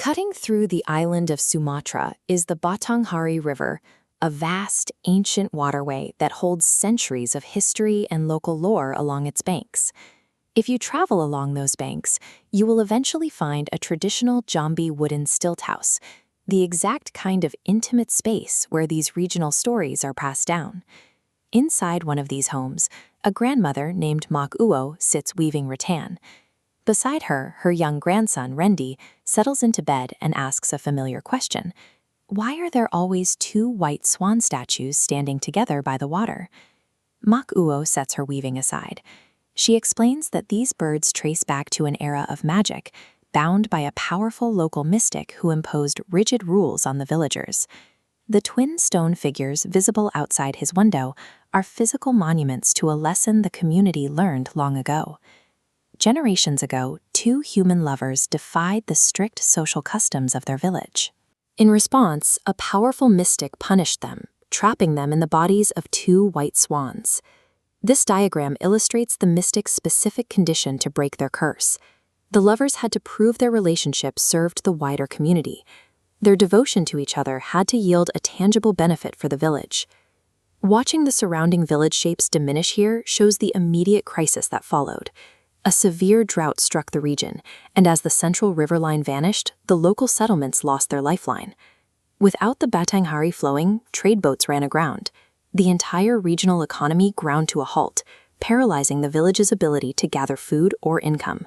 Cutting through the island of Sumatra is the Batanghari River, a vast, ancient waterway that holds centuries of history and local lore along its banks. If you travel along those banks, you will eventually find a traditional Jambi wooden stilt house, the exact kind of intimate space where these regional stories are passed down. Inside one of these homes, a grandmother named Mak Uo sits weaving rattan. Beside her, her young grandson, Rendi, settles into bed and asks a familiar question. Why are there always two white swan statues standing together by the water? Mak Uo sets her weaving aside. She explains that these birds trace back to an era of magic, bound by a powerful local mystic who imposed rigid rules on the villagers. The twin stone figures visible outside his window are physical monuments to a lesson the community learned long ago. Generations ago, two human lovers defied the strict social customs of their village. In response, a powerful mystic punished them, trapping them in the bodies of two white swans. This diagram illustrates the mystic's specific condition to break their curse. The lovers had to prove their relationship served the wider community. Their devotion to each other had to yield a tangible benefit for the village. Watching the surrounding village shapes diminish here shows the immediate crisis that followed. A severe drought struck the region, and as the central river line vanished, the local settlements lost their lifeline. Without the Batanghari flowing, trade boats ran aground. The entire regional economy ground to a halt, paralyzing the village's ability to gather food or income.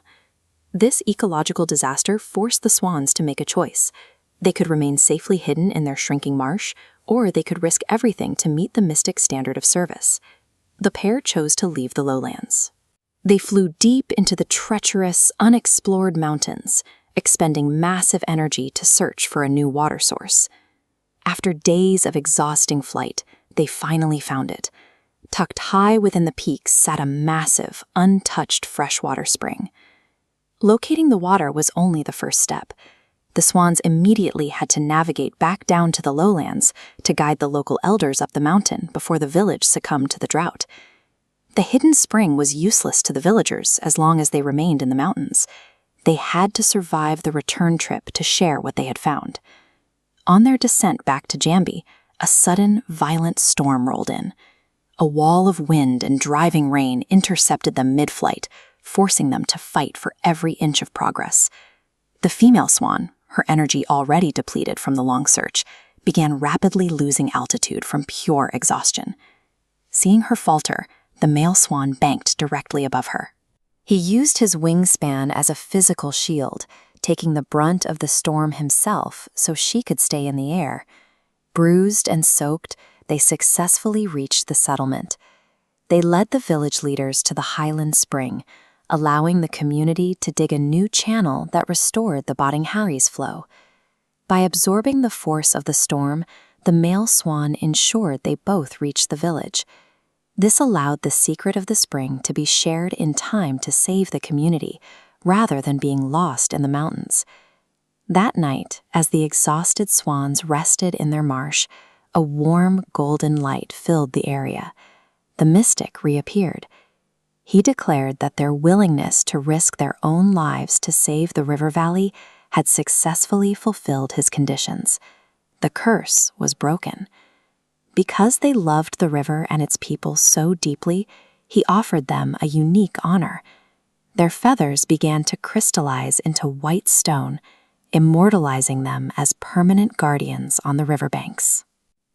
This ecological disaster forced the swans to make a choice. They could remain safely hidden in their shrinking marsh, or they could risk everything to meet the mystic standard of service. The pair chose to leave the lowlands. They flew deep into the treacherous, unexplored mountains, expending massive energy to search for a new water source. After days of exhausting flight, they finally found it. Tucked high within the peaks sat a massive, untouched freshwater spring. Locating the water was only the first step. The swans immediately had to navigate back down to the lowlands to guide the local elders up the mountain before the village succumbed to the drought. The hidden spring was useless to the villagers as long as they remained in the mountains. They had to survive the return trip to share what they had found. On their descent back to Jambi, a sudden, violent storm rolled in. A wall of wind and driving rain intercepted them mid-flight, forcing them to fight for every inch of progress. The female swan, her energy already depleted from the long search, began rapidly losing altitude from pure exhaustion. Seeing her falter, the male swan banked directly above her. He used his wingspan as a physical shield, taking the brunt of the storm himself so she could stay in the air. Bruised and soaked, they successfully reached the settlement. They led the village leaders to the highland spring, allowing the community to dig a new channel that restored the Batanghari's flow. By absorbing the force of the storm, the male swan ensured they both reached the village. This allowed the secret of the spring to be shared in time to save the community, rather than being lost in the mountains. That night, as the exhausted swans rested in their marsh, a warm golden light filled the area. The mystic reappeared. He declared that their willingness to risk their own lives to save the river valley had successfully fulfilled his conditions. The curse was broken. Because they loved the river and its people so deeply, he offered them a unique honor. Their feathers began to crystallize into white stone, immortalizing them as permanent guardians on the riverbanks.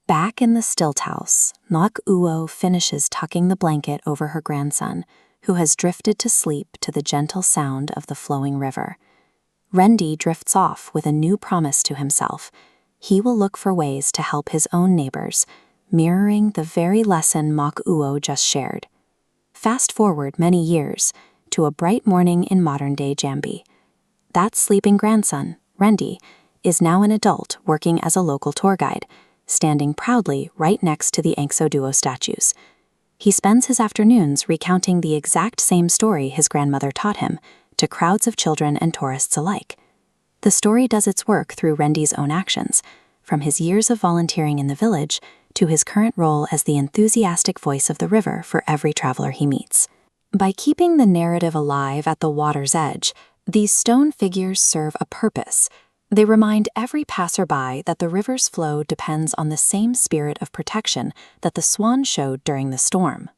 Back in the stilt house, Mak Uo finishes tucking the blanket over her grandson, who has drifted to sleep to the gentle sound of the flowing river. Rendi drifts off with a new promise to himself. He will look for ways to help his own neighbors, mirroring the very lesson Mak Uo just shared. Fast forward many years to a bright morning in modern-day Jambi. That sleeping grandson, Rendi, is now an adult working as a local tour guide, standing proudly right next to the Angso duo statues. He spends his afternoons recounting the exact same story his grandmother taught him to crowds of children and tourists alike. The story does its work through Rendi's own actions, from his years of volunteering in the village to his current role as the enthusiastic voice of the river for every traveler he meets. By keeping the narrative alive at the water's edge, these stone figures serve a purpose. They remind every passerby that the river's flow depends on the same spirit of protection that the swan showed during the storm.